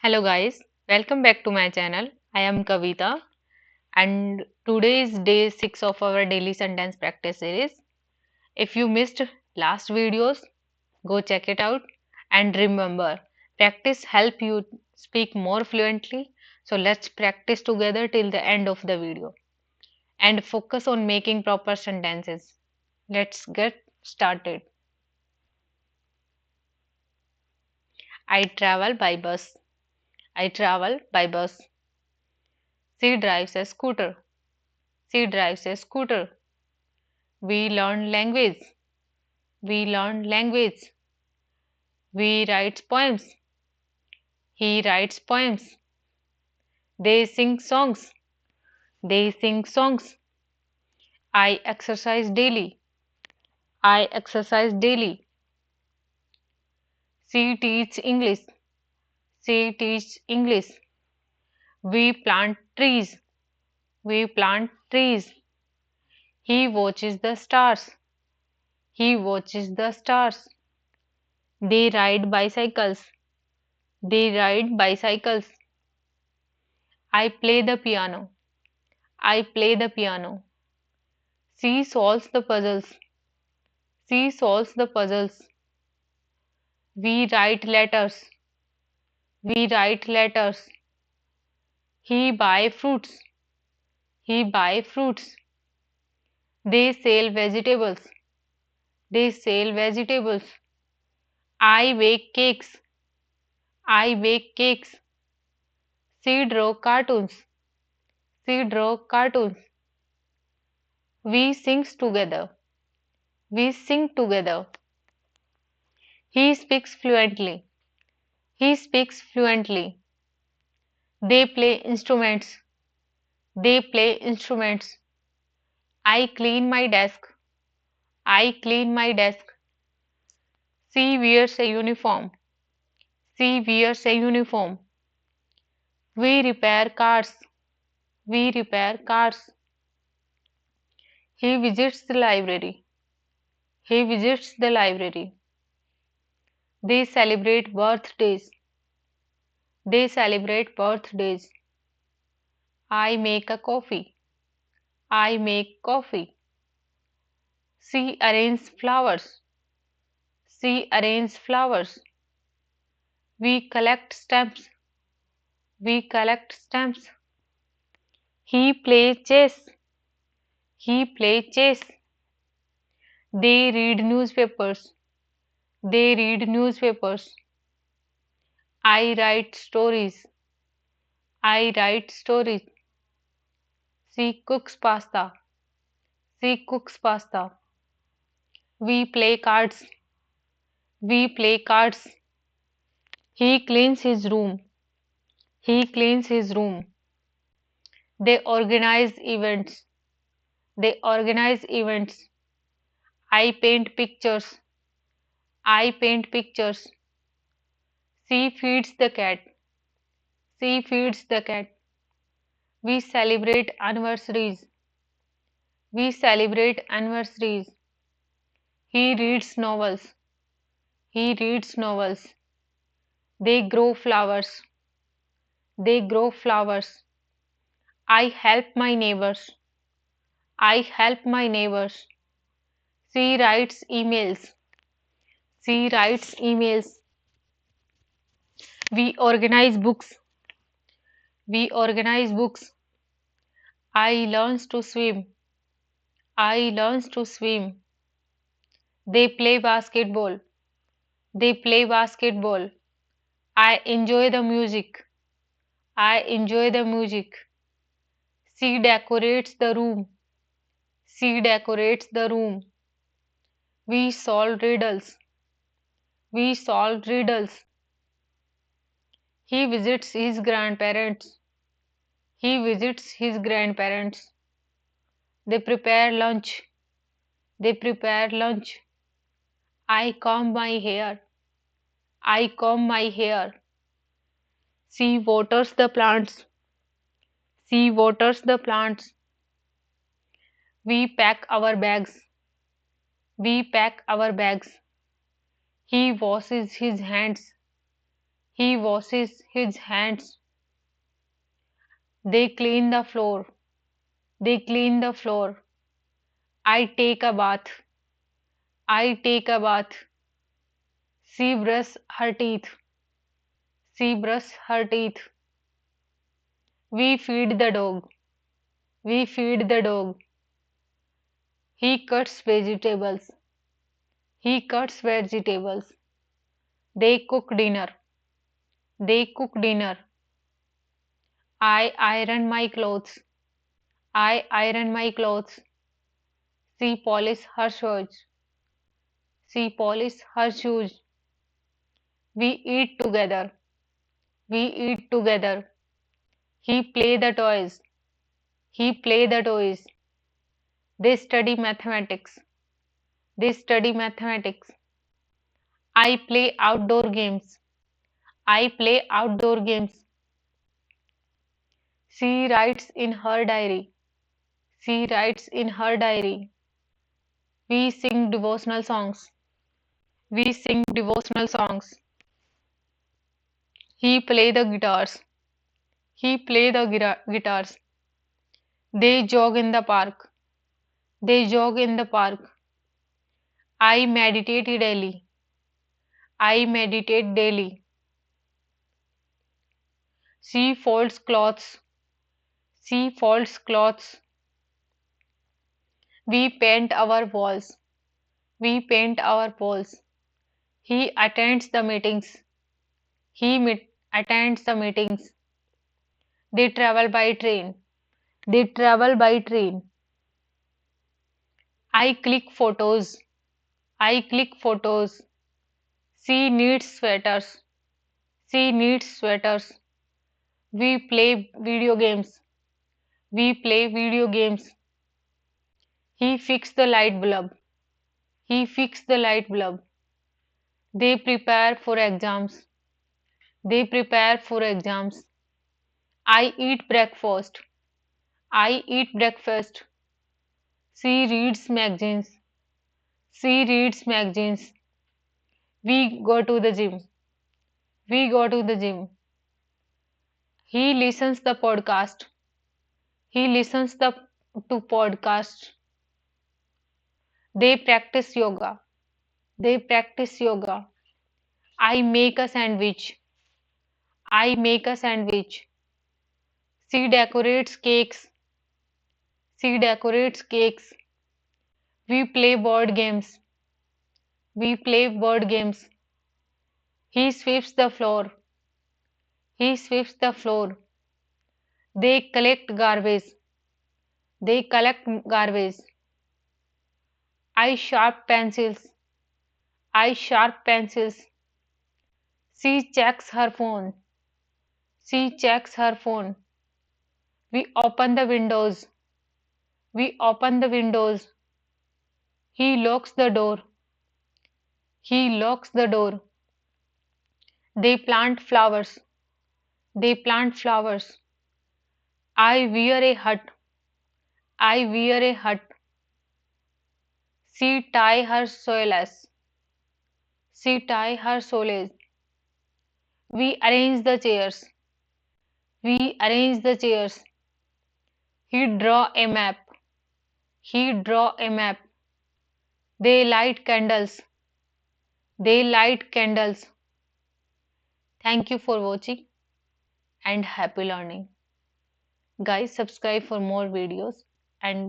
Hello guys, welcome back to my channel. I am Kavita and today is day 6 of our daily sentence practice series. If you missed last videos, go check it out and remember, practice help you speak more fluently. So let's practice together till the end of the video and focus on making proper sentences. Let's get started. I travel by bus. I travel by bus. She drives a scooter. She drives a scooter. We learn language. We learn language. We write poems. He writes poems. They sing songs. They sing songs. I exercise daily. I exercise daily. She teaches English. She teaches English. We plant trees. We plant trees. He watches the stars. He watches the stars. They ride bicycles. They ride bicycles. I play the piano. I play the piano. She solves the puzzles. She solves the puzzles. We write letters. We write letters. He buy fruits. He buy fruits. They sell vegetables. They sell vegetables. I bake cakes. I bake cakes. She draw cartoons. She draw cartoons. We sing together. We sing together. He speaks fluently. He speaks fluently. They play instruments. They play instruments. I clean my desk. I clean my desk. She wears a uniform. She wears a uniform. We repair cars. We repair cars. He visits the library. He visits the library. They celebrate birthdays. They celebrate birthdays. I make a coffee. I make coffee. She arranges flowers. She arranges flowers. We collect stamps. We collect stamps. He plays chess. He plays chess. They read newspapers. They read newspapers. I write stories. I write stories. She cooks pasta. She cooks pasta. We play cards. We play cards. He cleans his room. He cleans his room. They organize events. They organize events. I paint pictures. I paint pictures. She feeds the cat. She feeds the cat. We celebrate anniversaries. We celebrate anniversaries. He reads novels. He reads novels. They grow flowers. They grow flowers. I help my neighbors. I help my neighbors. She writes emails. She writes emails. We organize books. We organize books. I learns to swim. I learns to swim. They play basketball. They play basketball. I enjoy the music. I enjoy the music. She decorates the room. She decorates the room. We solve riddles. We solve riddles. He visits his grandparents. He visits his grandparents. They prepare lunch. They prepare lunch. I comb my hair. I comb my hair. She waters the plants. She waters the plants. We pack our bags. We pack our bags. He washes his hands. He washes his hands. They clean the floor. They clean the floor. I take a bath. I take a bath. She brushes her teeth. She brushes her teeth. We feed the dog. We feed the dog. He cuts vegetables. He cuts vegetables. They cook dinner. They cook dinner. I iron my clothes. I iron my clothes. She polishes her shoes. She polishes her shoes. We eat together. We eat together. He play the toys. He play the toys. They study mathematics. They study mathematics. I play outdoor games. I play outdoor games. She writes in her diary. She writes in her diary. We sing devotional songs. We sing devotional songs. He play the guitars. He play the guitars. They jog in the park. They jog in the park. I meditate daily. I meditate daily. She folds clothes. She folds clothes. We paint our walls. We paint our walls. He attends the meetings. Attends the meetings. They travel by train. They travel by train. I click photos. I click photos. She knits sweaters. She knits sweaters. We play video games. We play video games. He fixed the light bulb. He fixed the light bulb. They prepare for exams. They prepare for exams. I eat breakfast. I eat breakfast. She reads magazines. She reads magazines. We go to the gym. We go to the gym. He listens the podcast. He listens to podcast. They practice yoga. They practice yoga. I make a sandwich. I make a sandwich. She decorates cakes. She decorates cakes. We play board games. We play board games. He sweeps the floor. He sweeps the floor. They collect garbage. They collect garbage. I sharp pencils. I sharp pencils. She checks her phone. She checks her phone. We open the windows. We open the windows. He locks the door. He locks the door. They plant flowers. They plant flowers. I wear a hat. I wear a hat. She tie her soles. She tie her soles. We arrange the chairs. We arrange the chairs. He draw a map. He draw a map. They light candles. They light candles. Thank you for watching and happy learning. Guys, subscribe for more videos and